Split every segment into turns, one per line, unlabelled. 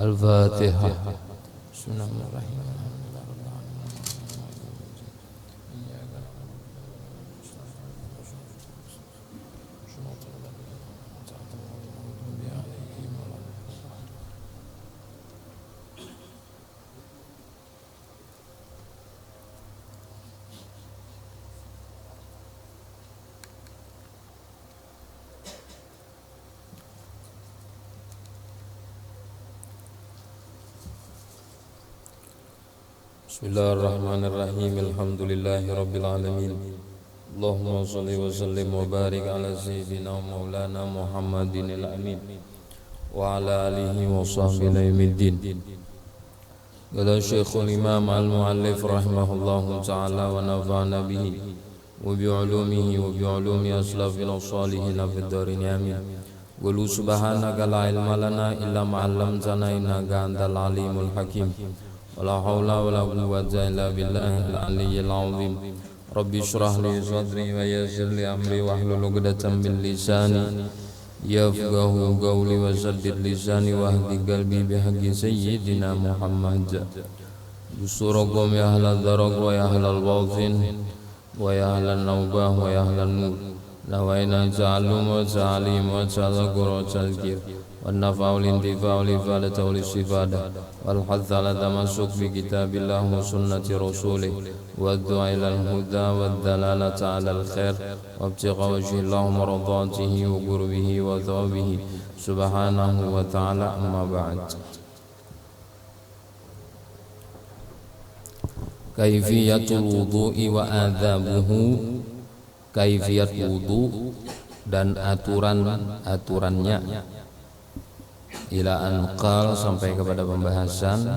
Al-Fatihah. Bismillahirrahmanirrahim. Bismillahirrahmanirrahim. Alhamdulillahi rabbil alamin. Allahumma shalli wa sallim wa barik ala sayyidina maulana Muhammadin al-amin wa ala alihi wa sahbihi yaumiddin. Qala Syekhul Imam al-Muallif rahimahullahu ta'ala wa nafa'ana bihi wa bi ulumihi wa bi ulumi aslafil salihin fid darin amin. Qul subhanaka la ilma lana illa ma 'allamtana innaka antal alimul hakim. Wala haula wala quwwata illa billahil aliyyil azim. Rabbi shrah li sadri wa yassir li amri wahlul 'uqdatam min lisani yafqahu qawli wa saddid lisani wahdi qalbi bihaqqi sayyidina Muhammad. Busurakum ya ahlal daraq wa ya ahlal batin wa ya ahlan nawbah wa ya ahlan nur. Nawaina ta'allum wa ta'lim wa tadhakkur wa tadhkir والنفع والانتفاع والإفادة والاستفادة والحث على التمسك بكتاب الله وسنة رسوله والدعاء إلى الهدى والدلالة على الخير وابتغاء وجه الله مرضاته وقربه وثوابه سبحانه وتعالى. أما بعد. Kaifiyatul wudu'i wa adzabuhu. Kaifiyat wudu dan aturannya. Ila anqal, sampai kepada pembahasan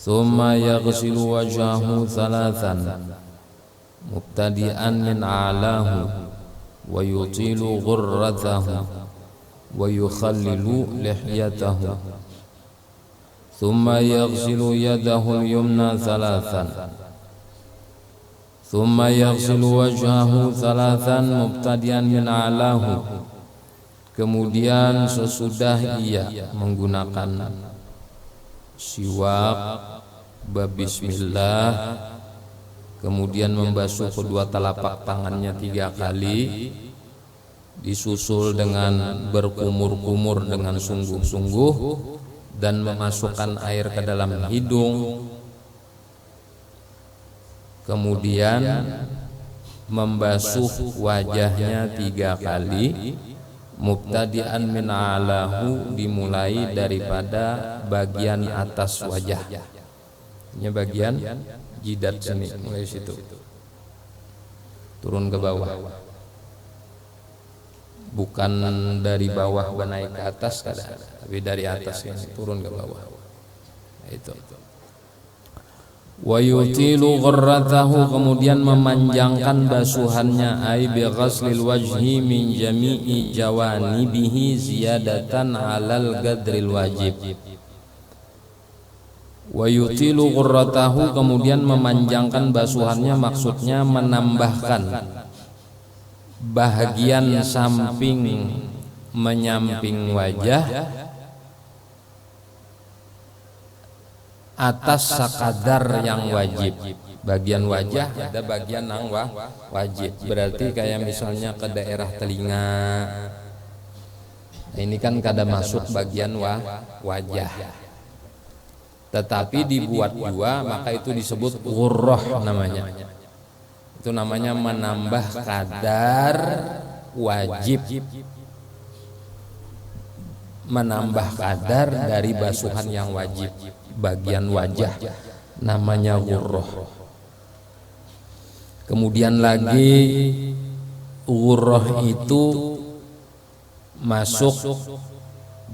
thumma yaghsilu wajhahu thalathan mubtadi'an min a'lahu wa yutilu ghurratahu wa yukhallilu lihyatahu thumma yaghsilu yadahu al-yumna thalathan thumma yaghsilu wajhahu thalathan mubtadi'an min a'lahu. Kemudian sesudah ia menggunakan siwak, bismillah, kemudian membasuh kedua telapak tangannya 3 kali, disusul dengan berkumur-kumur dengan sungguh-sungguh dan memasukkan air ke dalam hidung. Kemudian membasuh wajahnya 3 kali, mubtadi'an min alahu, dimulai daripada bagian atas wajah. Ini bagian jidat sini, mulai situ turun ke bawah, bukan dari bawah naik ke atas kadang, tapi dari atas ini turun ke bawah. Itu. Wa yutilu ghurratahu, kemudian memanjangkan basuhannya, ai bi ghaslil wajhi min jami'i jawanibihi ziyadatan 'alal gadril wajib. Wa yutilu ghurratahu, kemudian memanjangkan basuhannya, maksudnya menambahkan bahagian samping menyamping wajah atas sakadar yang wajib. Bagian wajah ada bagian yang wajib, berarti kayak misalnya ke daerah telinga. Nah, ini kan kada masuk bagian wajah, tetapi dibuat 2, maka itu disebut ghurrah namanya. Itu namanya menambah kadar wajib, menambah kadar dari basuhan yang wajib bagian wajah, namanya ghurrah. Kemudian lagi ghurrah itu masuk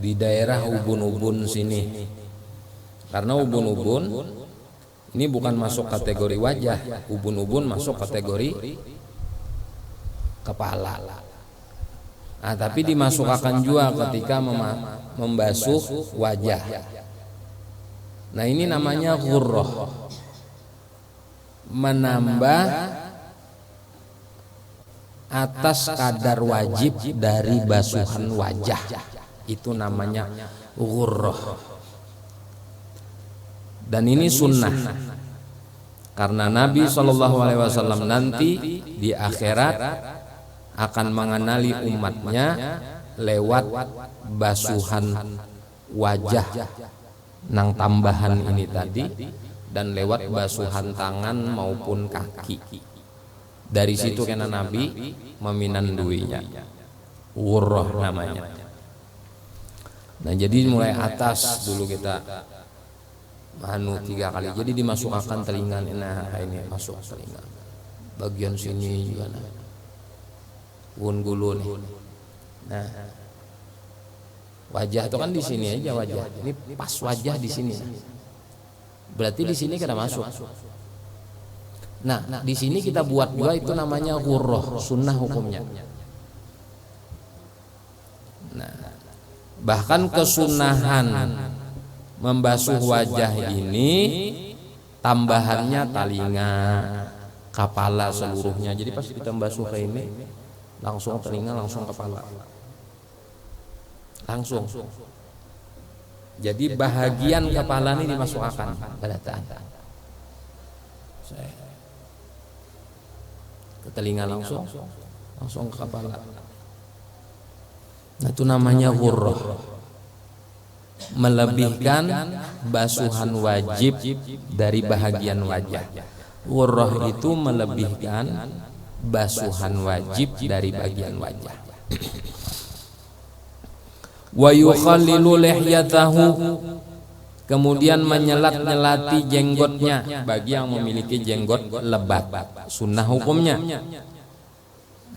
di daerah ubun-ubun sini, karena ubun-ubun ini bukan masuk kategori wajah, ubun-ubun masuk kategori kepala. Nah, tapi dimasukkan juga ketika membasuh wajah. Nah, ini namanya ghurrah, menambah atas kadar wajib dari basuhan wajah, itu namanya ghurrah. Dan ini sunnah, karena Nabi SAW nanti di akhirat akan mengenali umatnya lewat basuhan wajah nang tambahan ini tadi, dan lewat basuhan tangan maupun kaki. Dari situ kena Nabi meminanduinya, ghurrah namanya. Nah, jadi mulai atas dulu kita 3 kali. Jadi dimasukkan telinga, nah ini masuk telinga, bagian sini juga, nah gulu nih. Nah, wajah itu kan di sini aja wajah. Ini pas wajah di sini. Berarti di sini kita masuk. Nah, di sini kita buat 2, itu namanya ghurrah, sunnah hukumnya. Nah, bahkan kesunahan membasuh wajah ini tambahannya telinga, kepala seluruhnya. Jadi pas kita membasuh ke ini, langsung telinga, langsung kepala, langsung. Jadi bahagian kepala ini dimasukkan pada ke telinga, langsung ke kepala. Nah, itu namanya ghurrah, melebihkan basuhan wajib dari bahagian wajah. Ghurrah itu melebihkan basuhan wajib dari bagian wajah. Wa yukhallilu lihyatahu, kemudian menyelat-nyelati jenggotnya bagi yang memiliki jenggot lebat. Sunnah hukumnya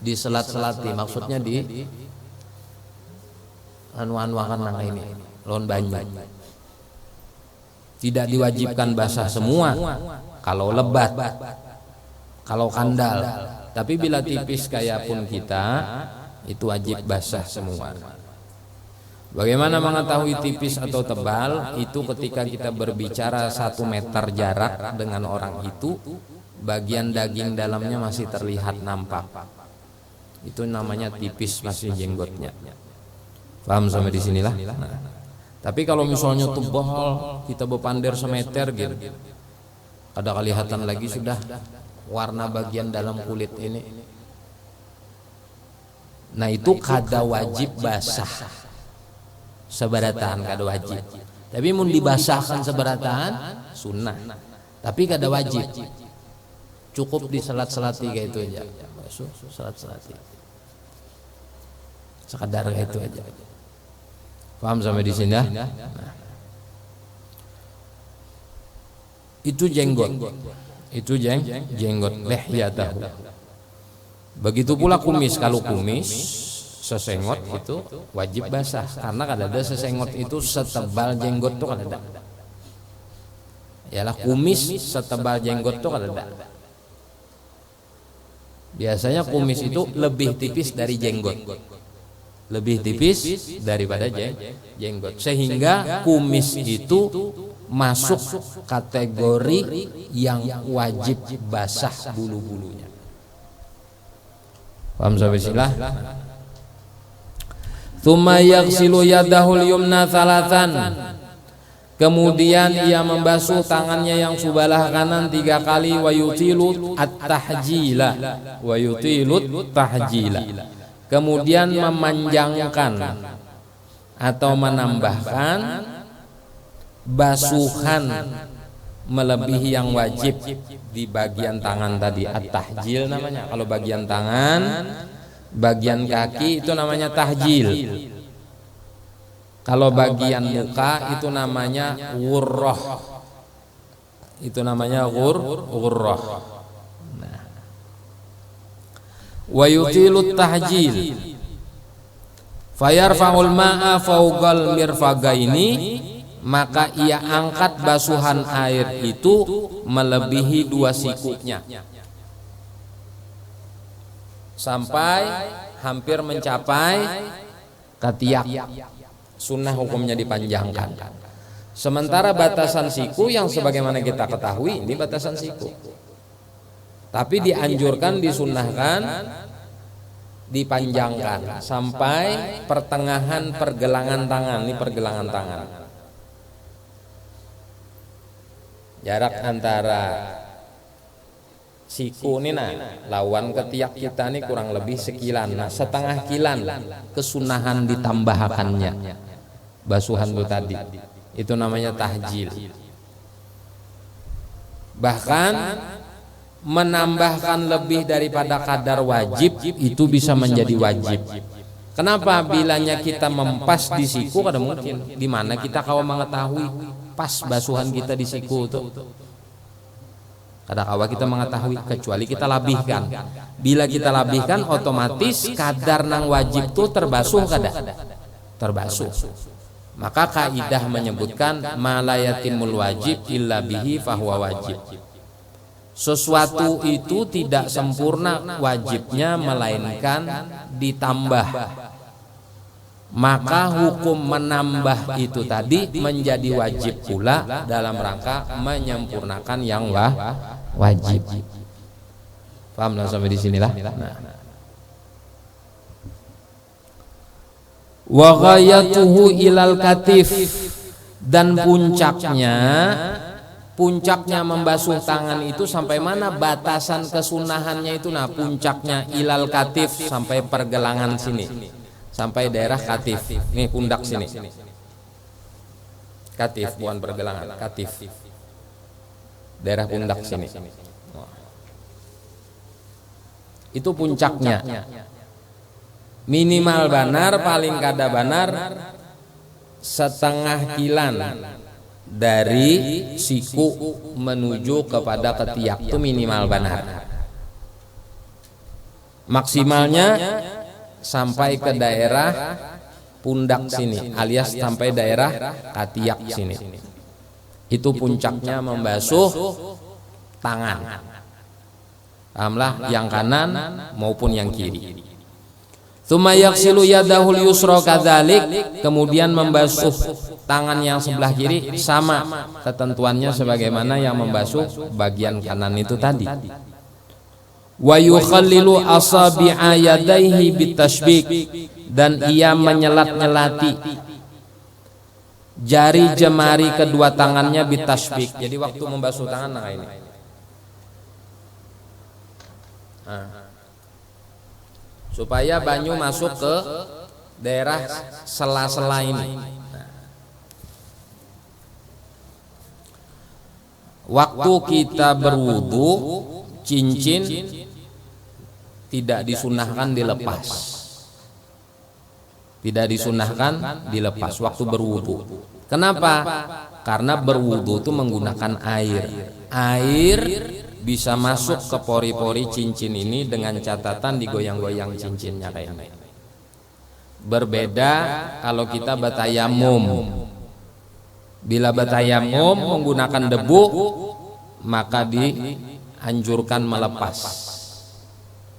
diselat-selati, maksudnya di anu-anuakan nang ini lon banyu. Tidak diwajibkan basah semua kalau lebat, kalau kandal, tapi bila tipis kayak pun kita, itu wajib basah semua. Bagaimana mengetahui tipis atau tebal? Itu ketika kita berbicara 1 meter jarak dengan orang itu, bagian daging dalamnya masih terlihat nampak. Itu namanya tipis, masih jenggotnya. Paham sampai di sinilah? Nah, tapi kalau misalnya tebal, kita berpander semeter gitu, ada kelihatan lagi sudah warna bagian dalam kulit ini. Nah, itu kada wajib basah seberatan, kada wajib. Tapi mun dibasahkan seberatan sunnah, tapi kada wajib.
Cukup di selat-selati kayak itu aja. Basuh selat-selati. Sekadar kayak itu aja. Paham sampai di sini ya? Nah. Itu jenggot. Itu jenggot lihyatahu. Begitu pula kumis. Kalau kumis sesengot itu wajib basah karena kadada sesengot itu setebal jenggot tuh kadada. Yalah kumis setebal jenggot tuh kadada. Biasanya kumis itu lebih tipis dari jenggot. Lebih tipis daripada jenggot, sehingga kumis itu masuk kategori yang wajib basah bulu-bulunya. Paham sampai silah? Tsumma yaghsilu yadahul yumna thalathan. Kemudian ia membasuh tangannya yang sebelah kanan 3 kali, wa yutilu at-tahjila. Wa yutilu tahjila. Kemudian memanjangkan atau menambahkan basuhan melebihi yang wajib di bagian tangan tadi, at-tahjil namanya. Kalau bagian tangan, bagian kaki itu namanya tahjil. Kalau bagian muka itu namanya ghurrah. Itu namanya ghurrah. Wa yutilut tahjil fayarfa'ul ma'a fawqal mirfagaini, maka ia angkat basuhan air itu melebihi 2 sikunya sampai hampir mencapai ketiak. Sunnah hukumnya dipanjangkan. Sementara batasan siku yang sebagaimana kita ketahui ini batasan siku. Tapi dianjurkan, disunnahkan dipanjangkan sampai pertengahan pergelangan tangan. Ini pergelangan tangan. Jarak antara siku ini lawan ketiak kita ini kurang lebih sekilan. Nah, setengah kilan kesunahan ditambahkannya basuhan itu tadi. Itu namanya tahjil. Bahkan menambahkan lebih daripada kadar wajib itu bisa menjadi wajib. Kenapa? Bilanya kita mempas di siku kada mungkin. Di mana kita kawa mengetahui pas basuhan kita di siku itu? Kada kawa kita mengetahui kecuali kita labihkan. Bila kita labihkan otomatis kadar nang wajib itu terbasuh kada? Terbasuh. Maka kaidah menyebutkan ma la yatimul wajib illa bihi fahuwa wajib. Sesuatu itu tidak sempurna wajibnya melainkan ditambah. Maka hukum menambah itu tadi menjadi wajib pula dalam rangka menyempurnakan yang wajib. Paham lah sampai di sinilah. Wa ghayatuhu ilal katif, dan puncaknya membasuh tangan itu sampai mana batasan kesunahannya itu? Nah, puncaknya ilal katif, sampai pergelangan sini, sampai daerah katif. Nih pundak sini. Katif bukan pergelangan, katif. Daerah pundak sini. Itu puncaknya. Minimal banar, paling kada banar setengah kilan dari siku menuju kepada ketiak, itu minimal banar. Maksimalnya sampai ke daerah pundak sini, alias sampai daerah ketiak sini. Itu puncaknya membasuh tangan. Pahamlah, yang kanan maupun yang kiri. Tsumma yaghsilu yadahul yusra kadzalik, kemudian membasuh tangan yang sebelah kiri sama ketentuannya sebagaimana yang membasuh bagian kanan itu tadi. Wa yukhallilu asabi'a yadayhi bitashbik, dan ia menyelat-nyelati jari jemari kedua tangannya bitashbik. Jadi waktu membasuh tangan ini. Supaya banyu masuk ke daerah sela-sela ini. Waktu kita berwudu, cincin tidak disunahkan dilepas. Tidak disunahkan dilepas waktu berwudu. Kenapa? Karena berwudu itu menggunakan air. Air bisa masuk ke pori-pori cincin ini dengan catatan digoyang-goyang cincinnya kayak ini. Berbeda kalau kita bertayamum. Bila bertayamum menggunakan debu, maka dianjurkan melepas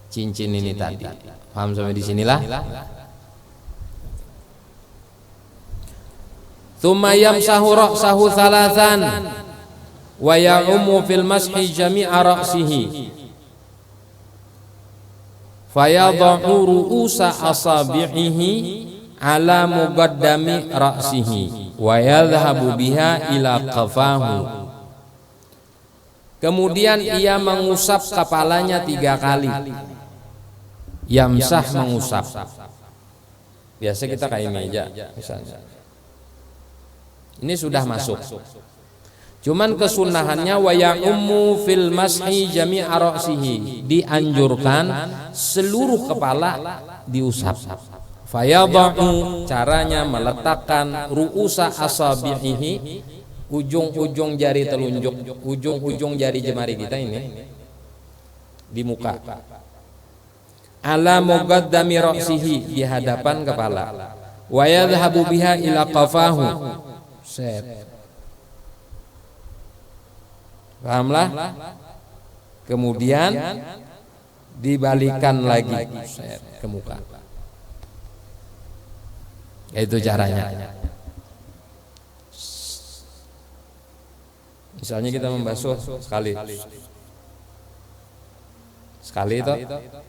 cincin ini tadi. Paham sampai di sinilah? Tsumma yamsahu ra'sahu thalathan wa ya'ummu fil mashi jami'a ra'sihi fayadha'u ru'usa asabi'ihi ala muqaddami ra'sihi wa yadhhabu biha ila qafahu. Kemudian ia mengusap kepalanya 3 kali. Yamsah, mengusap. Biasa kita kayak ini aja misalnya. Ini sudah masuk. Cuman kesunahannya wa ya'ummu fil mashi jami'a ra'sihi, dianjurkan seluruh kepala diusap. Fayadha'u, caranya meletakkan ru'usa asabi'ihi, ujung-ujung jari telunjuk, ujung-ujung jari jemari kita ini di muka. Ala muqaddami ra'sihi, di hadapan kepala. Wa yadhhabu biha ila qafahu. Set. Pahamlah? Kemudian dibalikan lagi set, ke muka. Itu caranya. Misalnya kita membasuh sekali itu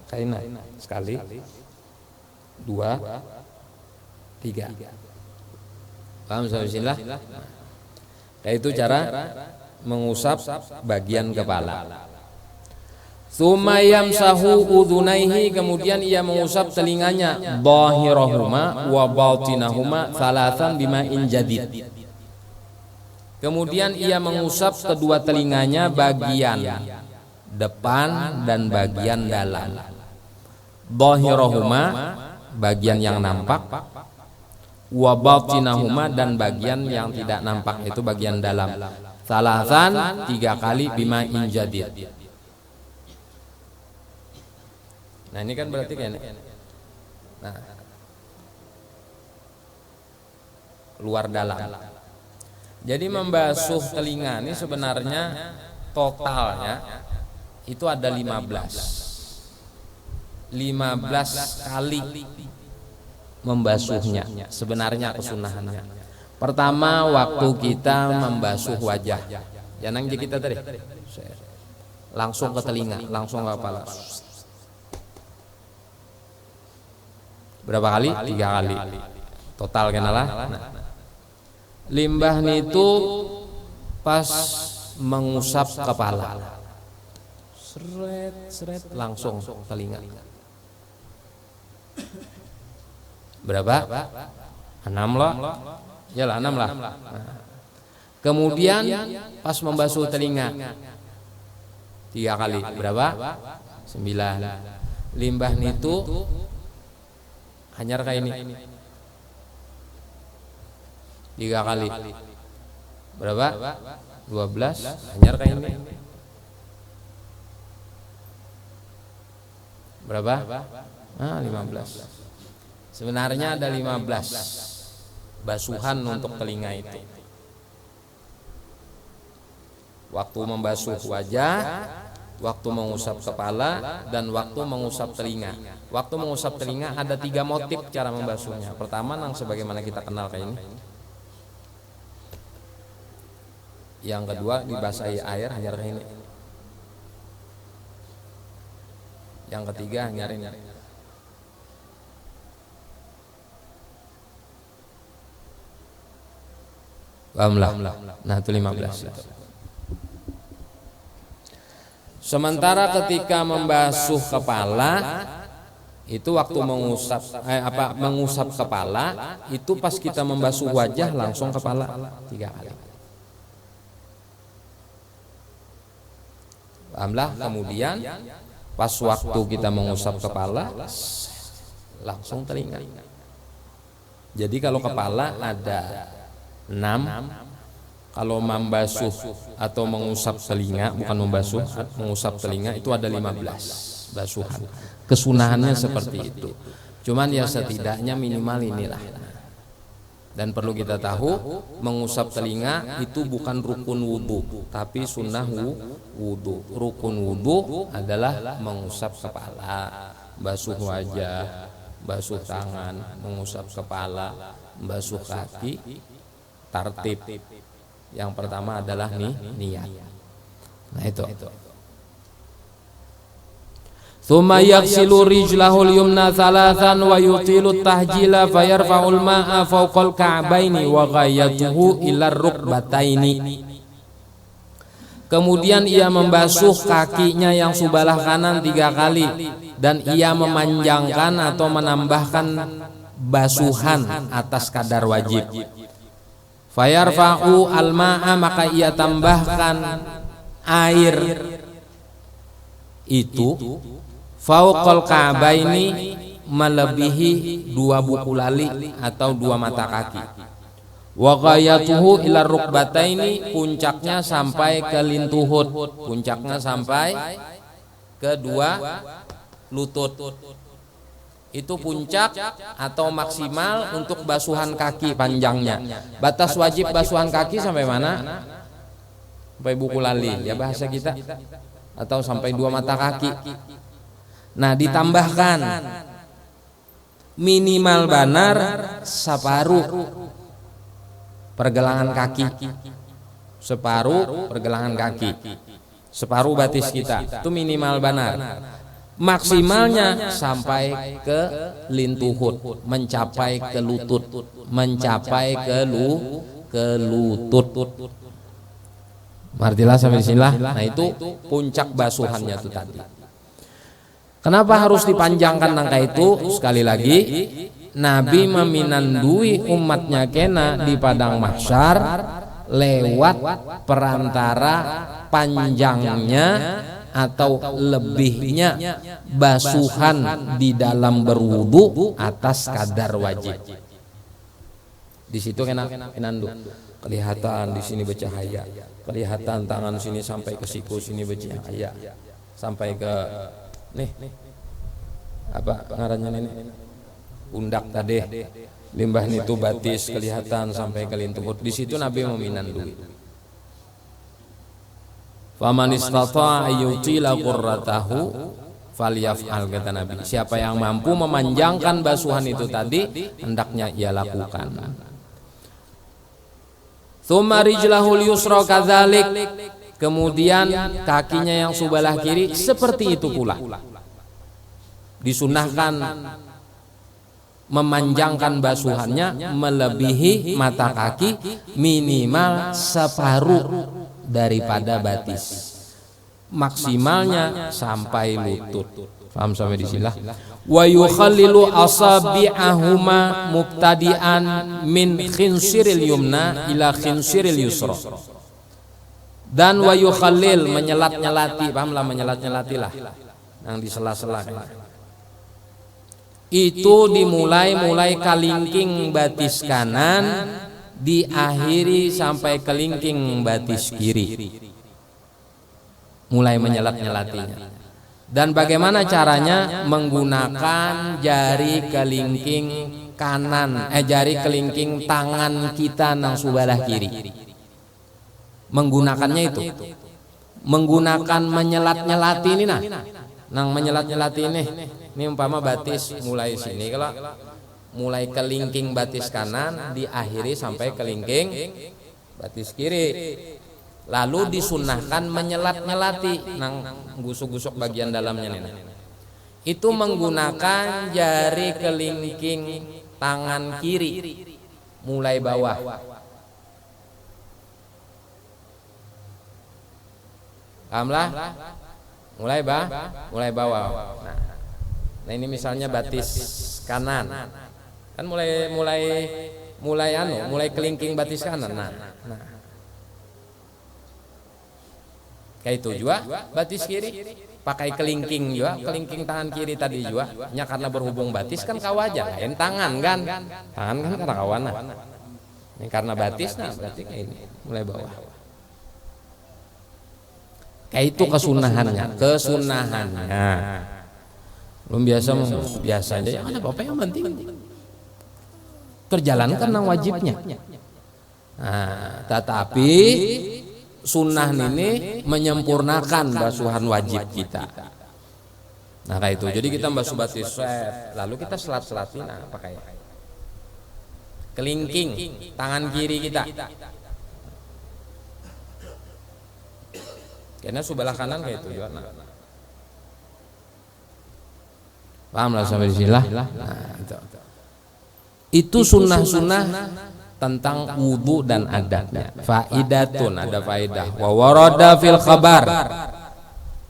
kaina, sekali, 2, 3. Paham sahabat? Itu cara mengusap bagian kepala. Tsumma yamsahu udhunaihi, kemudian ia mengusap telinganya, dhahirahuma wa batinahuma thalathan bima'in jadid. Kemudian ia mengusap kedua telinganya, bagian depan dan bagian dalam. Dhahirahuma, bagian yang nampak, wa batinahuma, dan bagian yang tidak nampak, itu bagian dalam. Thalathan, 3 kali, bima'in jadid. Nah ini kan berarti kayak ini. Nah, luar dalam. Jadi membasuh telinga ini sebenarnya totalnya itu ada 15 kali membasuhnya sebenarnya kesunahannya. Pertama waktu kita membasuh wajah, jangan kita tadi langsung ke telinga, langsung ke kepala. Berapa kali? 3 kali. Total kenalah. Nah, limbah itu pas mengusap kepala, seret langsung telinga. Berapa? 6 loh. Yalah 6 lah. Nah. Kemudian pas membasuh telinga 3 kali. Berapa? 9. Limbah itu hanyar kayak ini 3 kali. Berapa? 12. Hanyar kayak ini. Berapa? 15. Sebenarnya ada 15 basuhan untuk telinga itu. Waktu membasuh wajah, waktu mengusap kepala, dan waktu mengusap telinga. Waktu mengusap telinga ada 3 motif cara membasuhnya. Pertama, yang sebagaimana kita kenal kayak ini. Yang kedua, dibasahi air hanyar kayak ini. Yang ketiga, hanyar ini. Alhamdulillah. Nah itu 15 itu. Sementara ketika membasuh kepala itu waktu mengusap kepala itu pas kita membasuh wajah langsung kepala 3 kali. Pahamlah? Kemudian pas waktu kita mengusap kepala langsung telinga. Jadi kalau kepala ada 6, kalau membasuh atau mengusap telinga, bukan membasuh, mengusap telinga itu ada 15 basuhan. Kesunahannya seperti itu. Cuman ya setidaknya minimal inilah. Dan perlu kita tahu, mengusap telinga itu bukan rukun wudu, tapi sunnah wudu. Rukun wudu adalah mengusap kepala, basuh wajah, basuh tangan, mengusap kepala, basuh kaki, tartib. Yang pertama adalah niat. Nah itu. Tsumma yaghsilu rijlahul yumna thalathan wa yutilu tahjila fayarfa'ul ma'a fawqal ka'baini wa ghayatuhu ila rukbataini. Kemudian ia membasuh kakinya yang sebelah kanan 3 kali dan ia memanjangkan atau menambahkan basuhan atas kadar wajib. Fayarfa'u al-ma'a, maka ia tambahkan air itu fauqal ka'baini, melebihi 2 buku lali atau 2 mata kaki. Wa ghayatuhu ila rukbataini, puncaknya sampai ke lintuhut, puncaknya sampai ke 2 lutut. Itu puncak atau maksimal untuk basuhan kaki panjangnya. Batas wajib basuhan kaki sampai mana? Sampai buku lali ya bahasa kita, atau sampai 2 mata kaki. Nah ditambahkan minimal banar separuh pergelangan kaki, separuh pergelangan kaki, separuh batis kita, itu minimal banar. Maksimalnya sampai ke lintuhut, mencapai ke lutut, mencapai ke lutut. Martilah sampai sinilah. Nah itu puncak basuhannya itu tadi. Kenapa harus dipanjangkan angka itu? Sekali lagi, Nabi meminandui umatnya kena di padang mahsyar lewat perantara panjangnya atau lebihnya basuhan di dalam berwudu atas kadar wajib. Di situ kena kelihatan di sini bercahaya, kelihatan tangan sini sampai ke siku sini bercahaya, sampai ke nih apa ngarannya ini pundak tadi, limbah itu batis kelihatan sampai ke lintuhut. Di situ Nabi meminandui. Faman istata'a ayyutila qurratahu falyaf'al, kata Nabi. Siapa yang mampu memanjangkan basuhan itu tadi, hendaknya ia lakukan. Tsumma rijlahul yusra kadzalik, kemudian kakinya yang sebelah kiri seperti itu pula. Disunahkan memanjangkan basuhannya melebihi mata kaki minimal separuh daripada batis, maksimalnya sampai lutut. Paham sampai di sini? Wa yukhallilu asabi'ahuma mubtadi'an min khinsiril yumna ila khinsiril yusra. Dan wa yukhallil, menyelat-nyelati, pahamlah menyelat-nyelati lah, yang di sela-sela. Itu dimulai kalingking batis kanan, diakhiri sampai kelingking batis kiri, mulai menyelat-nyelatinya. Dan bagaimana caranya? Menggunakan jari kelingking kanan, jari kelingking tangan kita nang sebelah kiri. Menggunakannya itu, menggunakan menyelat-nyelati ini nah, nang menyelat-nyelati ini umpama batis mulai sini, kalau mulai kelingking batis kanan diakhiri sampai kelingking batis kiri. Lalu disunahkan menyelat-nyelati nang gusuk-gusuk bagian dalamnya nih. Itu menggunakan jari kelingking tangan kiri mulai bawah. Pahamlah? Mulai bawah. Nah ini misalnya batis kanan. Kan mulai kelingking batis kanan. Nah. Kayak itu juga batis kiri pakai kelingking juga, kelingking tangan kiri tadi juga nya karena berhubung batis kan kawaja lain tangan kan karena kawana ini karena batis nah berarti kayak ini mulai bawah kayak itu kesunahannya belum biasa aja yang ada apa yang penting terjalankan yang wajibnya. Nah, tetapi sunnah ini menyempurnakan basuhan wajib kita. Nah kayak itu. Jadi kita basuh batis lalu kita selat-selatin pakai kelingking tangan kiri kita. Karena sebelah kanan kayak itu juga. Paham lah sampai di sini lah. Nah, itu sunnah-sunnah tentang wudu dan adabnya. Faidatun ada faedah. Wa warada fil khabar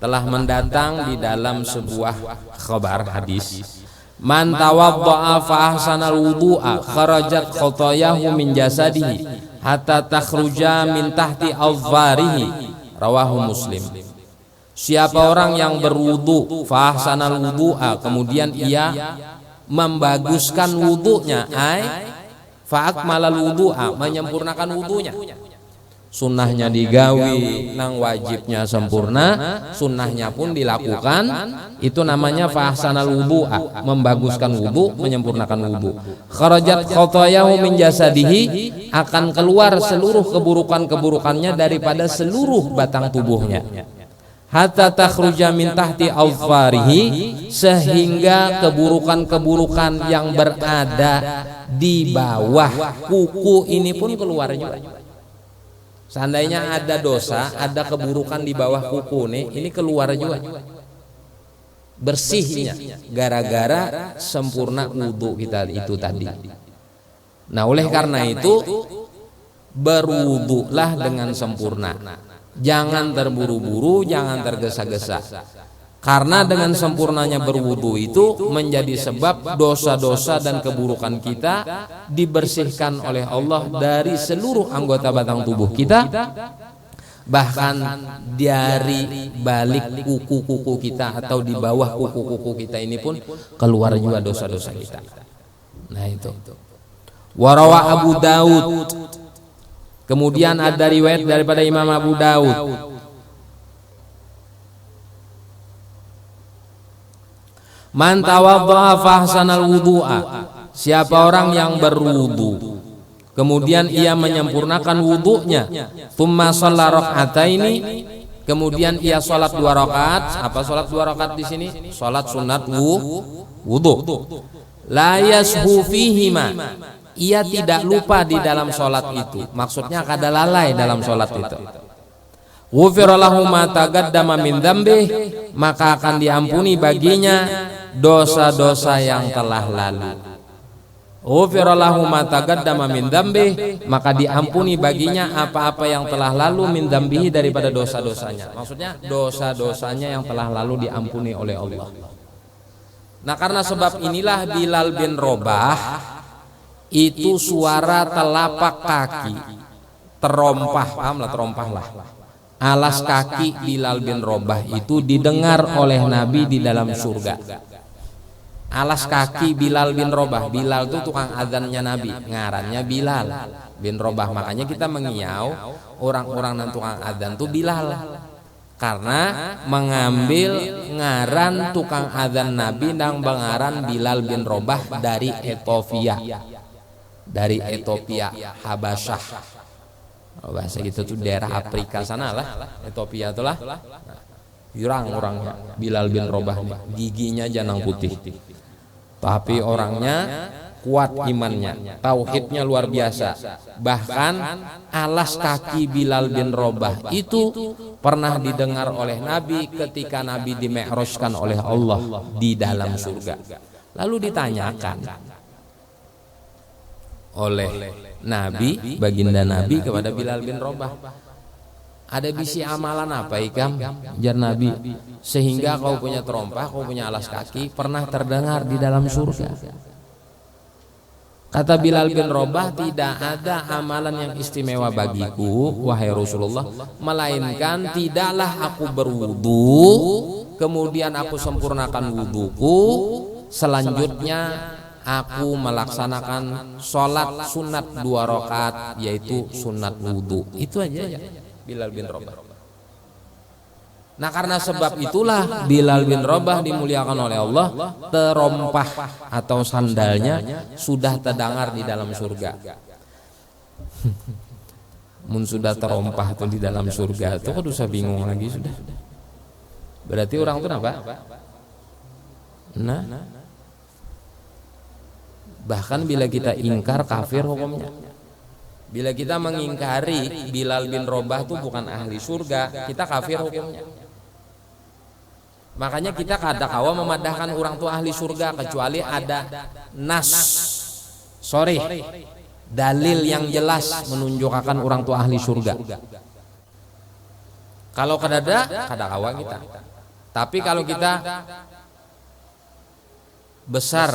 telah mendatang di dalam sebuah khabar hadis. Man tawaddaa fa ahsanal wudu'a kharajat khotayahu min jasadihi hatta takhruja min tahti adhfarihi. Rawahu Muslim. Siapa orang yang berwudu fa ahsanal wudu'a kemudian ia membaguskan wudunya fa'akmalal wudu'a menyempurnakan wudunya. Sunnahnya digawi nang wajibnya sempurna, sunnahnya pun dilakukan, itu namanya fa'ahsanal wudu'a membaguskan wudu, menyempurnakan wudu. Kharajat khotayahu min jasadihi akan keluar seluruh keburukan-keburukannya daripada seluruh batang tubuhnya. Hatta takhruja min tahti adhfarihi sehingga keburukan-keburukan yang berada di bawah kuku ini pun keluar juga. Seandainya ada dosa, ada keburukan di bawah kuku ini keluar juga. Bersihnya gara-gara sempurna wudu kita itu tadi. Nah, oleh karena itu berwudulah dengan sempurna. Jangan terburu-buru, jangan tergesa-gesa. Karena dengan sempurnanya berwudu itu menjadi sebab dosa-dosa dan keburukan kita dibersihkan oleh Allah dari seluruh anggota batang tubuh kita, bahkan dari balik kuku-kuku kita atau di bawah kuku-kuku kita ini pun keluar juga dosa-dosa kita. Nah itu. Warawa Abu Daud. Kemudian ada riwayat daripada Imam Abu Daud. Man tawaddaa fa ahsanal wudu'a. Siapa orang yang berwudu kemudian ia menyempurnakan wudunya, tsumma shalla rak'ataini, kemudian ia salat 2 rakaat. Apa salat 2 rakaat di sini? Salat sunat wudu. La yashu fihima. Ia tidak lupa di dalam sholat itu. Maksudnya kada lalai dalam sholat itu. Ghufira lahu ma taqaddama min dzambih, maka akan diampuni baginya dosa-dosa yang telah lalu. Ghufira lahu ma taqaddama min dzambih, maka diampuni baginya apa-apa yang telah lalu min dzambihi daripada dosa-dosanya. Maksudnya dosa-dosanya yang telah lalu diampuni oleh Allah. Nah, karena sebab inilah Bilal bin Rabah itu suara telapak kaki terompah, pahamlah terompah lah. Alas kaki Bilal bin Rabah itu didengar oleh Nabi di dalam surga. Alas kaki Bilal bin Rabah. Bilal itu tukang azannya Nabi, ngarannya Bilal bin Rabah. Makanya kita mengiau orang-orang dan tukang azan itu Bilal, karena mengambil ngaran tukang azan Nabi dan pengaran Bilal bin Rabah dari Ethiopia. Dari Ethiopia, Habasyah, bahasa gitu tuh daerah Afrika sana lah, Ethiopia itulah. Orang-orangnya Bilal bin Rabah, giginya janang putih, tapi orangnya kuat imannya, tauhidnya luar biasa. Bahkan alas kaki Bilal bin Rabah itu pernah didengar oleh Nabi ketika Nabi di-mi'rajkan oleh Allah di dalam surga. Lalu ditanyakan oleh Nabi, baginda Nabi kepada Bilal bin Rabah, ada bisi amalan apa ikam jar Nabi sehingga kau punya terompah, kau punya alas kaki pernah terdengar di dalam surga? Kata Bilal bin Rabah, tidak ada amalan yang istimewa bagiku wahai Rasulullah, melainkan tidaklah aku berwudu kemudian aku sempurnakan wuduku, selanjutnya aku melaksanakan sholat sunat 2 rakaat yaitu sunat wudu. Itu aja ya Bilal bin Rabah. Nah karena sebab itulah Bilal bin Rabah dimuliakan oleh Allah, terompah atau sandalnya sudah terdengar di dalam surga. Mun sudah terompah tuh di dalam surga tuh kudu usah bingung lagi sudah. Berarti orang itu apa? Nah, bahkan bila kita ingkar kafir hukumnya. Bila kita mengingkari Bilal bin Rabah itu bukan ahli surga, kita kafir hukumnya. Makanya kita kadang-kala memadahkan orang tua ahli surga kecuali ada nas, dalil yang jelas menunjukkan orang tua ahli surga. Kalau kadada kadang-kala kita. Tapi kalau kita besar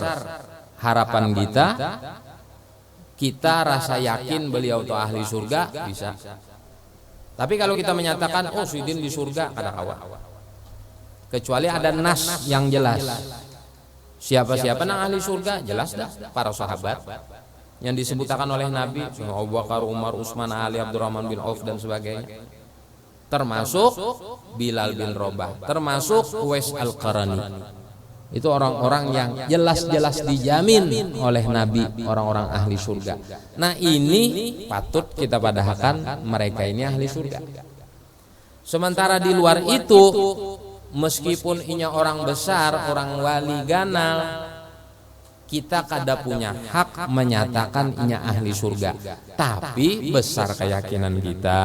harapan kita rasa yakin beliau itu ahli surga, bisa. Tapi kalau kita menyatakan oh Sidin di surga, kadang-kala kecuali ada nas yang jelas. Siapa-siapa yang ahli surga jelas dah, para sahabat yang disebutkan oleh Nabi, Abu Bakar, Umar, Utsman, Ali, Abdurrahman bin Auf dan sebagainya. Termasuk Bilal bin Rabah, termasuk Uwais Al-Qarani. Itu orang-orang yang jelas-jelas dijamin oleh Nabi, orang-orang ahli surga. Nah ini patut kita padahkan mereka ini ahli surga. Sementara di luar itu, meskipun inya orang besar, orang wali ganal, kita kada punya hak menyatakan inya ahli surga. Tapi besar keyakinan kita,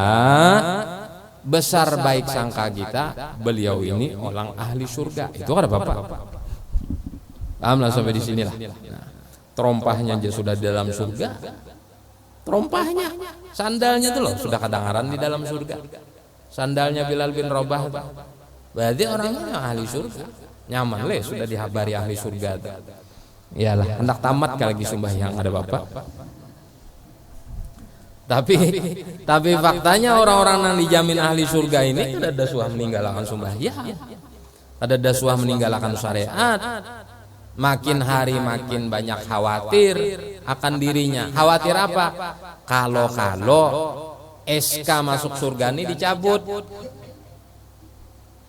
besar baik sangka kita, beliau ini orang ahli surga. Itu kada apa-apa. Pahamlah sampai di sinilah. Nah, terompahnya aja sudah di dalam surga. Terompahnya, sandalnya tuh loh sudah kedengaran di dalam surga. Sandalnya Bilal bin Rabah. Berarti orangnya ahli surga. Nyaman leh sudah dihabari ahli surga. Iyalah, hendak tamat kali lagi sembahyang ada bapak. Tapi faktanya orang-orang yang dijamin ahli surga ini ada dasuah meninggalkan sembahyang. Ada dasuah meninggalkan syariat. Makin hari makin banyak khawatir akan dirinya. Khawatir apa? Kalau SK masuk surga ini dicabut.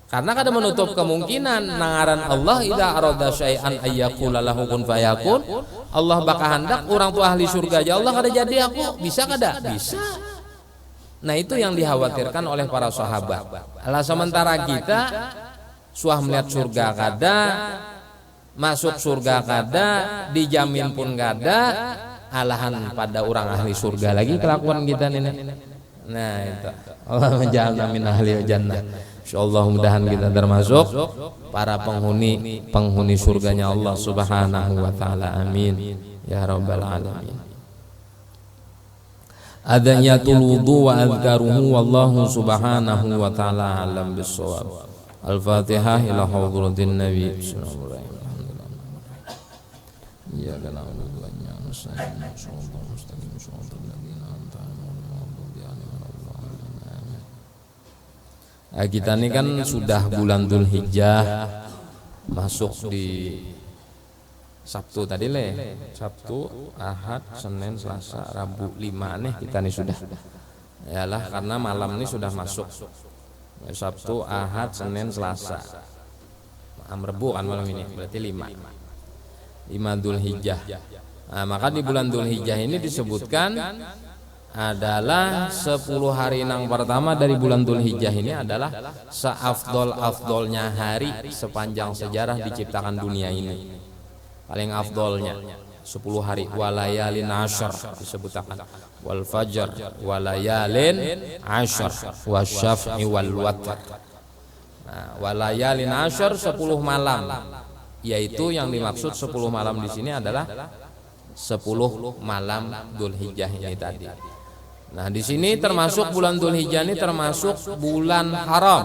Karena kada menutup kemungkinan nangaran Allah idza arada syai'an ayyaqula lahu kun fayakun. Allah bakal hendak orang tua ahli surga aja Allah kada jadi aku, bisa kada? Bisa. Nah itu yang dikhawatirkan oleh para sahabat. Alah sementara kita suah melihat surga kada, masuk surga kada, dijamin pun kada, alahan pada orang ahli surga lagi kelakuan kita nih. Nah itu Allah menjalna min ahli jannah. Insyaallah mudahan kita termasuk para penghuni surganya Allah Subhanahu wa taala. Amin ya rabbal alamin. Adayatul wudu wa adkaruhu wallahu subhanahu wa taala alam bissawab. Al-Fatihah ila hadratin Nabi sallallahu alaihi wasallam. Ya kana wa mustaqim shiratal ladzina an'amta kita ini kan sudah bulan Dzulhijjah, masuk di Sabtu tadi Sabtu, Ahad, Senin, Selasa, Rabu 5 nih kita nih sudah. Yalah karena malam ini sudah masuk. Sabtu, Ahad, Senin, Selasa. Rebu kan malam ini, berarti 5 Dzulhijjah. Nah, maka di bulan Dzulhijjah ini disebutkan adalah 10 hari yang pertama dari bulan Dzulhijjah ini adalah seafdol-afdolnya hari sepanjang sejarah diciptakan dunia ini. Paling afdolnya 10 hari, walayalin asyar disebutkan, wal fajr walayalin asyar wasyaf'i wal watr. Nah, walayalin asyar 10 malam, yaitu yang dimaksud 10 malam di sini adalah 10 malam Dzulhijjah ini tadi. Nah, di sini termasuk bulan Dzulhijjah ini termasuk bulan haram.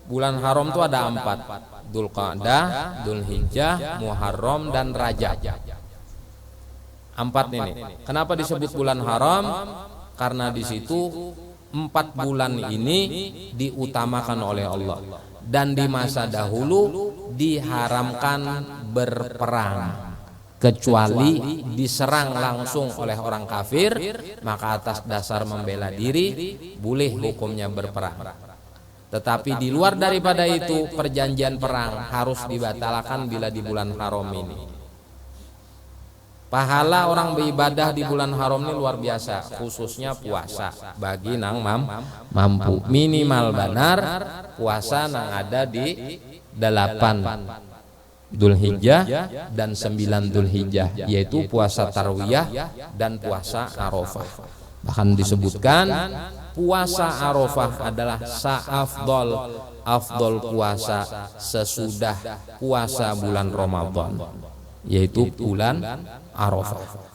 Bulan haram itu ada 4. Dzulqa'dah, Dzulhijjah, Muharram dan Rajab. 4 ini. Kenapa disebut bulan haram? Karena di situ 4 bulan ini diutamakan oleh Allah. Dan di masa dahulu diharamkan berperang. Kecuali diserang langsung oleh orang kafir, maka atas dasar membela diri boleh hukumnya berperang. Tetapi di luar daripada itu perjanjian perang harus dibatalkan bila di bulan haram ini. Pahala orang beribadah di bulan haram ini luar biasa, khususnya puasa bagi nang mampu. Minimal benar puasa nang ada di 8 Dzulhijjah dan 9 Dzulhijjah, yaitu puasa Tarwiyah dan puasa Arafah. Bahkan disebutkan puasa Arafah adalah afdol puasa sesudah puasa bulan Ramadan, yaitu bulan Arafah,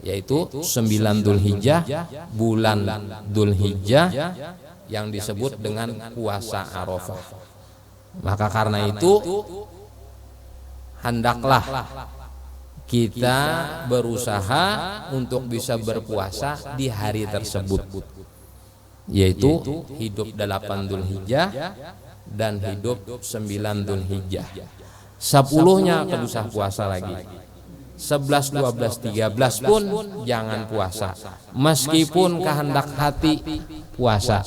yaitu 9 Dzulhijjah, bulan Dzulhijjah yang disebut dengan puasa Arafah. Maka karena itu hendaklah kita berusaha untuk bisa berpuasa di hari tersebut, yaitu hidup 8 Dzulhijjah dan hidup 9 Dzulhijjah. 10-nya kedusah puasa lagi. 11, 12, 13 pun jangan puasa, meskipun kehendak hati puasa.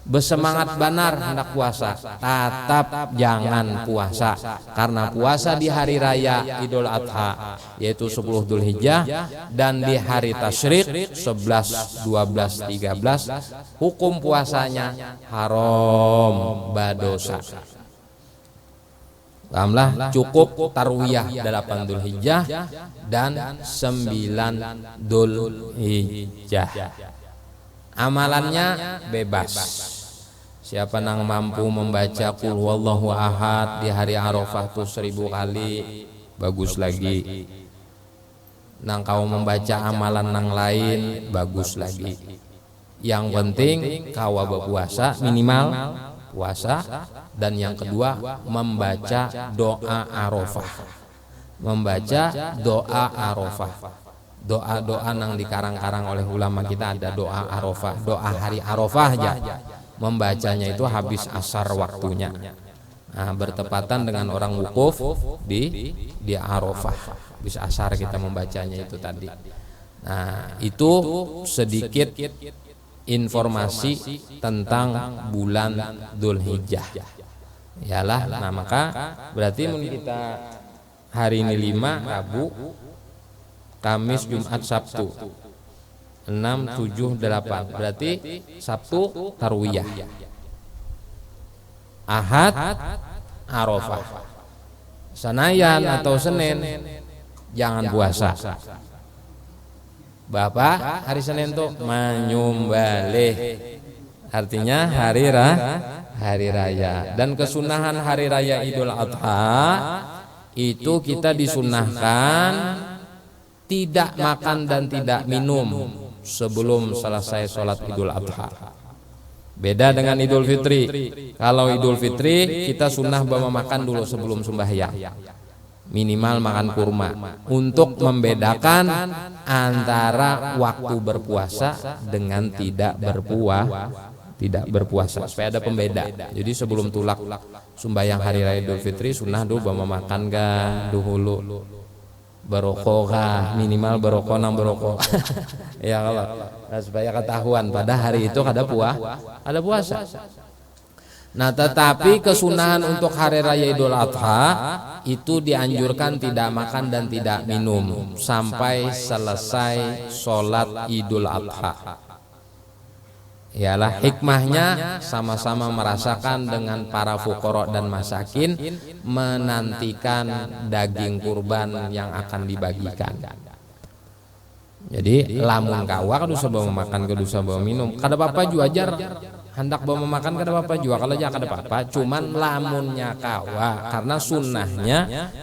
Bersemangat benar hendak puasa, tetap jangan puasa, karena puasa di hari raya Idul Adha yaitu 10 Dzulhijjah dan di hari tasyrik 11, 12, 13 hukum puasanya haram, berdosa. Pahamlah, cukup tarwiyah 8 Dzulhijjah dan 9 Dzulhijjah. Amalannya bebas. Siapa nang mampu membaca Qul huwallahu ahad di hari Arafah tuh 1000 kali, bagus lagi. Nang kau membaca amalan nang lain, bagus lagi. Yang penting kau berpuasa, minimal puasa. Dan yang kedua membaca doa Arafah. Membaca doa Arafah. Doa-doa nang dikarang-karang oleh ulama kita ada doa Arafah, doa hari Arafah aja. Membacanya itu habis asar waktunya. Nah, bertepatan dengan orang wukuf di Arafah. Habis asar kita membacanya itu tadi. Nah, itu sedikit informasi tentang bulan Dzulhijjah. Yalah, nah maka berarti kita hari ini 5, Rabu, Kamis, Jumat, Sabtu 6, 7, 8. Berarti Sabtu Tarwiyah, Ahad Arafah, Senayan atau Senin jangan puasa. Bapak hari Senin tuh manyumbaleh, artinya hari raya. Dan kesunahan hari raya Idul Adha itu kita disunahkan tidak makan dan tidak minum sebelum selesai sholat Idul Adha. Beda dengan Idul Fitri. Kalau Idul Fitri kita sunnah bawa makan dulu sebelum sembahyang, minimal makan kurma, untuk membedakan antara waktu berpuasa dengan tidak berpuasa, supaya ada pembeda. Jadi sebelum tulak sembahyang hari raya Idul Fitri sunnah dulu bawa makan dahulu. Berokok minimal berokok nang berokok ya kalau nah, supaya ketahuan pada hari itu ada puasa. Nah, tetapi kesunahan untuk hari raya Idul Adha itu dianjurkan tidak makan dan tidak minum sampai selesai sholat Idul Adha. Yalah, hikmahnya sama-sama merasakan dengan para fuqara dan masakin menantikan daging kurban yang akan dibagikan. Jadi lamun kawa kudu bawa makan, kudu bawa minum. Kada apa-apa juga ajar hendak bawa makan, kada apa-apa juga kalau aja kada apa-apa. Cuman lamunnya kawa karena sunnahnya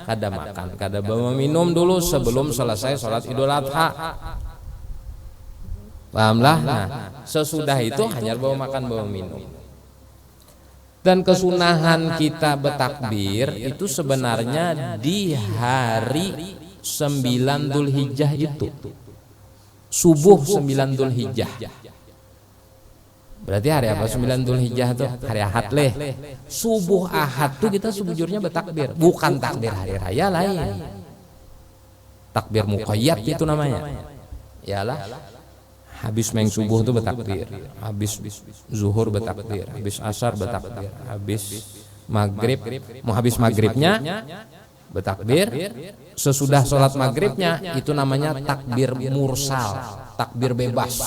kada makan, kada bawa minum dulu sebelum selesai sholat Idul Adha. Pahamlah. Nah, sesudah itu hanya bawa makan, bawa minum. Dan kesunahan kita bertakbir itu sebenarnya di hari 9 Dzulhijjah itu. Subuh 9 Dzulhijjah. Berarti hari apa 9 Dzulhijjah itu? Hari Ahad leh. Subuh Ahad tuh kita sebujurnya bertakbir, bukan takbir hari raya lain. Takbir muqayyad itu namanya. Yalah. Habis main subuh tuh bertakbir, habis zuhur bertakbir, habis asar bertakbir, habis maghrib, mau habis maghribnya bertakbir, sesudah sholat maghribnya itu namanya takbir mursal, takbir bebas.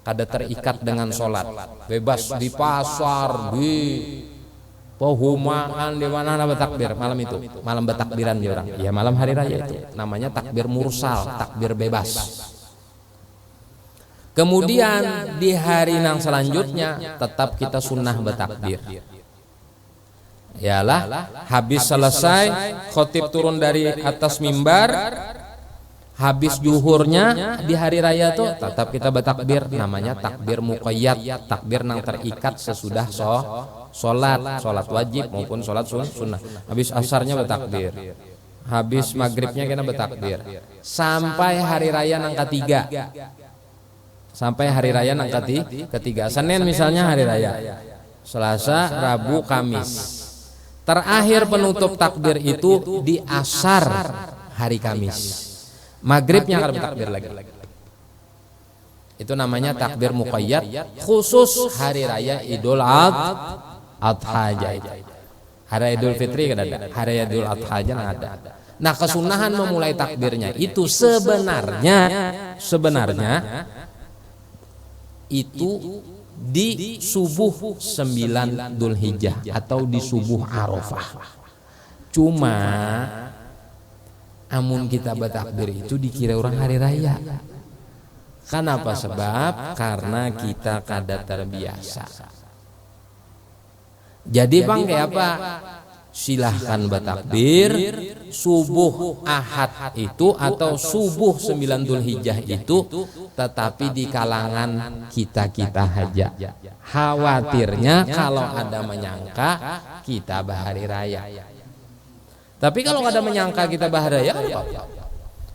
Kada terikat dengan sholat, bebas di pasar, di pehumaan, di mana bertakbir malam itu, malam bertakbiran di orang, ya malam hari raya itu, namanya takbir mursal, takbir bebas. Kemudian di hari yang selanjutnya tetap kita sunnah bertakbir. Yalah, habis selesai khotib turun dari atas mimbar, habis zuhurnya di hari raya tuh tetap kita bertakbir, namanya takbir muqayyad, takbir yang terikat sesudah sholat wajib maupun sholat sunnah. Habis asarnya bertakbir, habis maghribnya kita bertakbir, sampai hari raya yang ketiga. Sampai hari raya yang ketiga. Senin misalnya hari raya, Selasa, Rabu, Kamis. Terakhir penutup takbir itu di asar hari Kamis. Maghribnya akan bertakbir lagi. Itu namanya takbir muqayyad khusus hari raya Idul Adha aja. Hari Idul Fitri kan ada, hari Idul Adha aja ada. Nah, kesunahan memulai takbirnya itu sebenarnya itu di subuh 9 Dzulhijjah atau di subuh Arafah. Cuma amun kita bertakbir itu dikira orang hari raya. Kenapa? Sebab karena kita kada terbiasa. Jadi bang kayak apa? Silahkan bertakbir subuh Ahad itu atau subuh 9 Dzulhijjah itu, tetapi di kalangan kita aja. Khawatirnya kalau ada menyangka kita bahari raya. Tapi kalau ada menyangka kita bahari raya,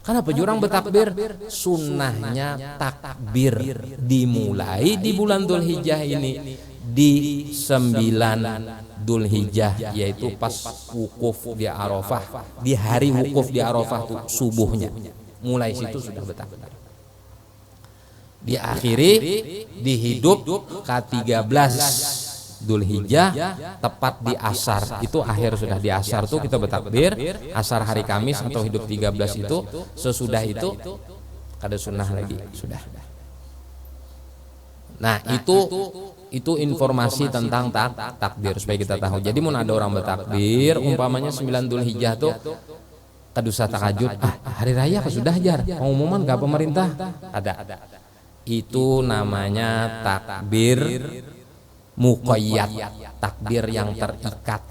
kenapa jurang bertakbir? Sunnahnya takbir dimulai di bulan Dzulhijjah ini di 9 Dzulhijjah, yaitu pas wukuf di Arafah, di hari wukuf di Arafah tuh subuhnya. Mulai situ sudah bertakbir. Diakhiri di hidup ke-13 Dzulhijjah tepat di asar. Itu akhir sudah di asar tuh kita bertakbir, asar hari Kamis atau hidup 13 itu. Sesudah itu ada sunnah lagi sudah. Nah, itu informasi tentang takbir supaya kita tahu. Jadi mau ada orang bertakbir umpamanya 9 Dzulhijjah tuh kadusa takajud, hari raya sudah jar pengumuman ke pemerintah ada. Itu namanya takbir muqayyad, takbir yang terikat.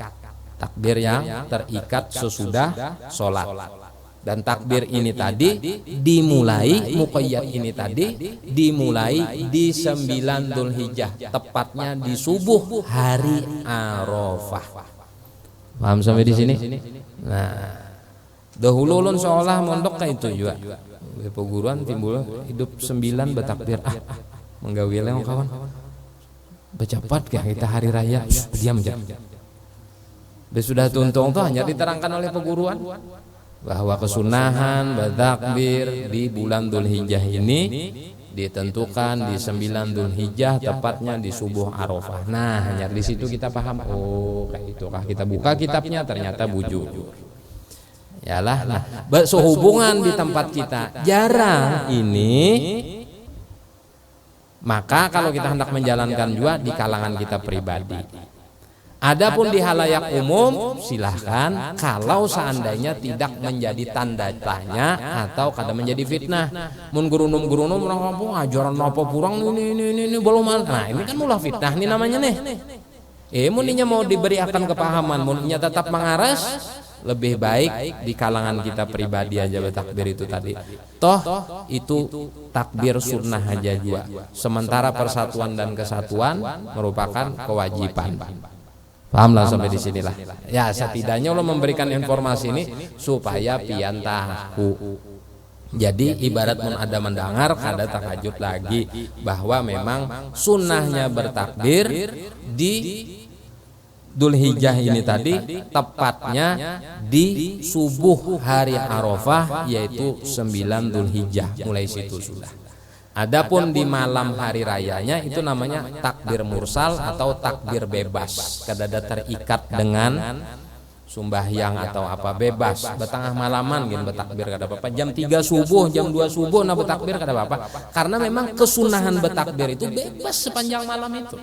Takbir yang terikat sesudah sholat. Dan takbir ini tadi dimulai, muqayyad ini tadi dimulai di 9 Dzulhijjah, tepatnya di subuh hari Arafah. Paham sampai di sini? Nah, dahulu ulun seolah mondok kayak itu juga. Peguruan timbul hidup 9 bertakbir, menggawil yang kawan. Bercepat ya kita hari raya, diam jam. Sudah tuntung tuh hanya diterangkan oleh peguruan bahwa kesunahan bertakbir di bulan Dzulhijjah ini ditentukan di 9 Dzulhijjah, tepatnya di subuh Arafah. Nah, hanya di situ kita paham, oh kayak itukah. Kita buka kitabnya ternyata bujur. Yalah, nah, sehubungan di tempat kita jarang ini, maka kalau kita hendak menjalankan juga di kalangan kita pribadi. Adapun di halayak umum silahkan, kalau seandainya tidak menjadi tanda tanya atau kada menjadi fitnah. Mun gurunum orang kampung ajaran apa purang ini belum. Nah, ini kan mulah fitnah nih namanya nih. Muninya mau diberi akan kepahaman, muninya tetap mengaras, lebih baik di kalangan kita pribadi aja bertakbir itu tadi. Toh itu takbir sunnah aja juga. Sementara persatuan dan kesatuan merupakan kewajiban. Pahamlah sampai di sinilah. Ya, setidaknya Allah memberikan informasi ini supaya pian tahu. Jadi ibarat mun ada mendengar kada tahajud lagi bahwa memang sunnahnya bertakbir di Dzulhijjah ini tadi tepatnya di subuh hari Arafah yaitu 9 Dzulhijjah, mulai situ sudah. Adapun di malam hari rayanya itu namanya takbir mursal atau takbir bebas, kada terikat dengan sumbahyang atau apa, bebas betengah malaman gin betakbir kada apa-apa, jam 3 subuh jam 2 subuh nah betakbir kada apa-apa, karena memang kesunahan betakbir itu bebas sepanjang malam itu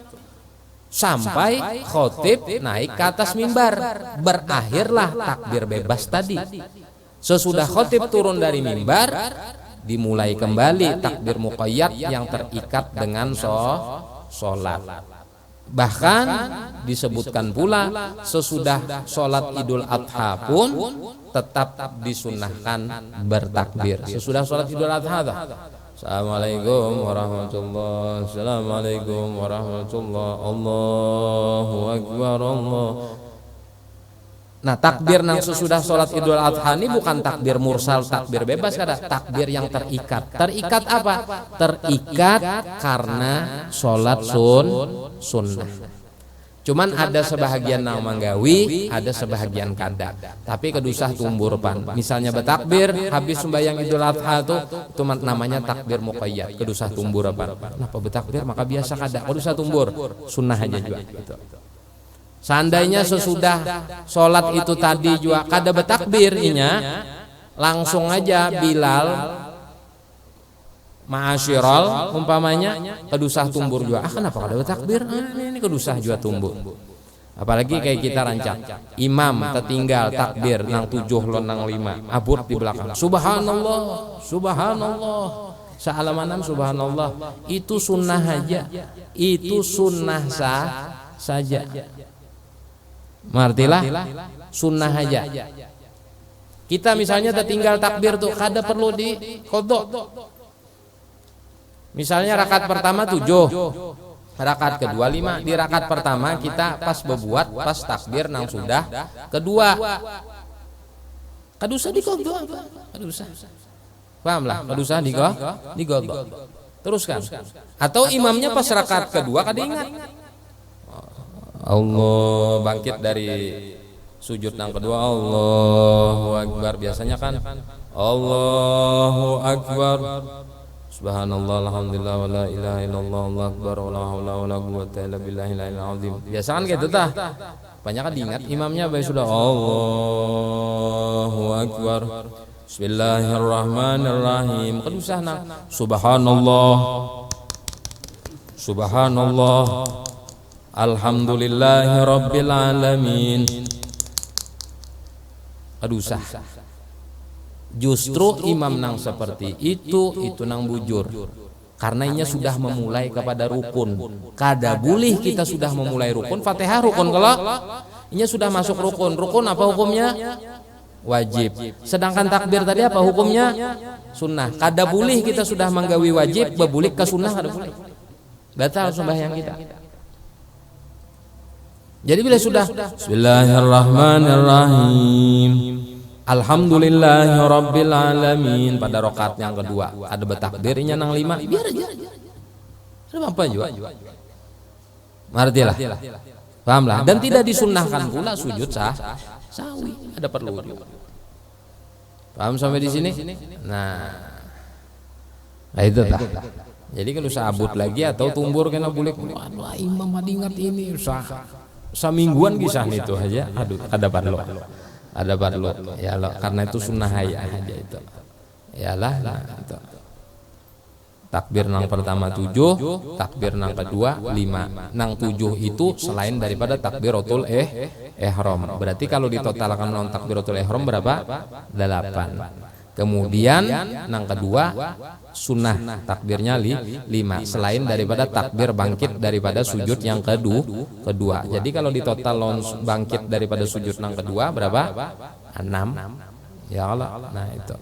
sampai khotib naik ke atas mimbar, berakhirlah takbir bebas tadi. Sesudah khotib turun dari mimbar dimulai kembali takbir muqayyad yang terikat dengan sholat. Bahkan disebutkan pula sesudah sholat Idul Adha pun tetap disunahkan bertakbir. Sesudah sholat Idul Adha, Assalamualaikum warahmatullahi, Assalamualaikum warahmatullahi, Allahu Akbar, Allah. Nah, takbir nang sesudah sholat Idul Adha ini bukan takbir mursal, takbir bebas, kada, takbir yang terikat. Terikat apa? Terikat karena sholat sunnah. Cuman ada sebahagian nang manggawi, ada sebahagian kada. Tapi kedusah tumbur pan. Misalnya betakbir habis sembahyang Idul Adha itu namanya takbir muqayyad. Kedusah tumbur apa? Kenapa betakbir maka biasa kada. Kedusah tumbur, sunnah aja juga gitu. Seandainya sesudah sholat itu tadi juga kada betakbir langsung aja Bilal ma'asyiral umpamanya kedusah tumbur juga. Kenapa kada betakbir? Ini kedusah juga tumbur. Apalagi kayak kita rancang imam tertinggal takbir nang 7 lon nang 5 abur di belakang. Subhanallah, subhanallah. Sa'alamanan subhanallah. Itu sunnah aja. Itu sunnah saja. Martilah sunnah aja. Kita misalnya tertinggal takbir tuh kada perlu di qodho. Misalnya rakaat pertama 7, rakaat kedua 5. Di rakaat pertama kita pas bebuat pas takbir nang sudah kedua. Kadusah di qodho apa? Kadusah. Pahamlah, kadusah di qodho. Teruskan. Atau imamnya pas rakaat kedua kada ingat. Allah bangkit dari sujud nang kedua, Allahu Akbar. Biasanya kan Allahu Akbar, subhanallah, alhamdulillah, wa la ilaha illallah, Allahu Akbar, wa la haula wa la quwwata illa billahil azim. Biasa kan gitu tah. Banyak kan diingat imamnya baik sudah Allahu Akbar, bismillahirrahmanirrahim. Kan usah nang subhanallah, subhanallah, alhamdulillahi rabbil alamin. Aduh sah. Justru imam nang seperti itu nang bujur. Karena inya sudah memulai kepada rukun. Kada boleh kita sudah memulai rukun, Fatihah rukun kalau inya sudah masuk rukun. Rukun apa hukumnya? Wajib. Sedangkan takbir tadi apa hukumnya? Sunnah. Kada boleh kita sudah menggawi wajib bebulik ke sunnah, kada boleh. Batal sembahyang kita. Jadi bila sudah bismillahirrahmanirrahim, alhamdulillahirabbil alamin pada rakaat yang kedua ada betakbirnya nang 5, biar aja. Ada apa juga? Artilah. Pahamlah. Dan tidak disunnahkan pula sujud sahwi. Ada perlu juga. Paham sampai di sini? Nah itu tah. Jadi kalau sabut lagi atau tumbur kena boleh. Wah, imam ingat ini semingguan kisah itu aja. Aduh, ada parlo. Ya Allah, karena itu sunnah aja itu. Yalah, nah, itu. Takbir nang pertama 7, takbir nang kedua 5. Nang 7 itu selain daripada takbiratul ihram. Berarti kalau ditotalkan nang takbiratul ihram berapa? 8. Kemudian nang kedua sunnah takbirnya 5 selain daripada takbir bangkit daripada sujud yang kedua. Jadi kalau di total bangkit daripada sujud nang kedua berapa? 6. Ya Allah. Nah itu.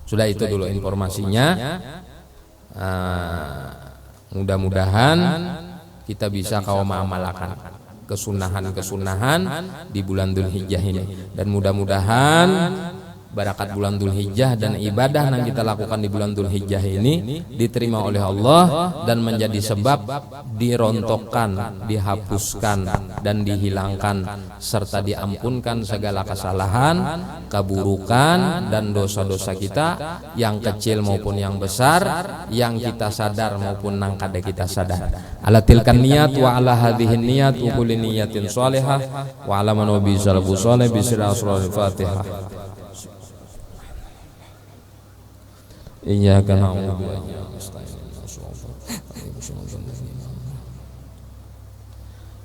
Sudah itu dulu informasinya. Mudah-mudahan kita bisa kau mengamalkan kesunahan-kesunahan di bulan Dzulhijjah ini, dan mudah-mudahan barakat bulan Dzulhijjah dan ibadah yang kita lakukan di bulan Dzulhijjah ini diterima oleh Allah dan menjadi sebab dirontokkan, dihapuskan dan dihilangkan serta diampunkan segala kesalahan, keburukan dan dosa-dosa kita yang kecil maupun yang besar, yang kita sadar maupun nang kada kita sadar. Ala tilkan niat wa ala hadhihi niyat wa kulli niyatin shalihah wa ala man wa bi salafu shalih bi sirri asrarul Fatihah. Iyyaka na'budu wa iyyaka nasta'in.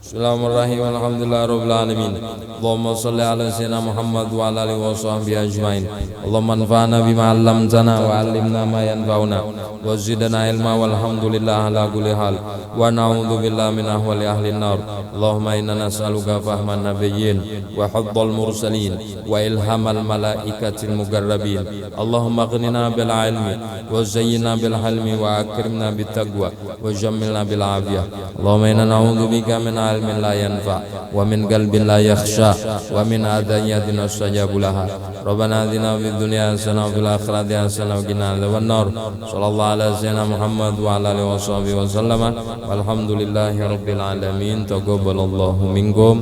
Bismillahirrahmanirrahim. Alhamdulillahirabbil alamin. Allahumma shalli ala sayyidina Muhammad wa ala alihi wa sahbihi ajmain. Allahumma anfa'na bima 'allamtana wa 'allimna ma yanfa'una wa zidna ilma walhamdulillah ala kulli hal wa na'udzu billahi min ahwali ahli an-nar. Allahumma inna nas'aluka fahman nabiyyin wa hubbal mursalin wa ilhamal malaikatil muqarrabin. Allahumma aghnina bil ilmi wa zayyinna bil hilmi wa akrimna bit taqwa wa jammilna bil afiyah. Allahumma inna na'udzu bika min ilmin la yanfa wa min qalbin la yakhsha wa min adhayatin astajabu laha. Rabbana atina fid dunya hasanah wa fil akhirati hasanah wa qina adzaban nar. Sallallahu ala sayyidina Muhammad wa ala alihi wa sahbihi wa sallama. Walhamdulillahi rabbil alamin. Taqabbalallahu minkum.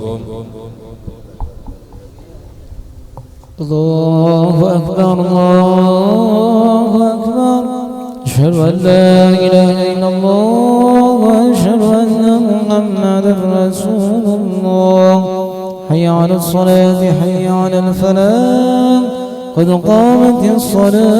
Allahu akbar, Allahu akbar. Asyhadu an la ilaha illallah wa asyhadu anna Muhammadar Rasulullah. Hayya 'alas salati, hayya 'alal falah. Qad qamatis salah.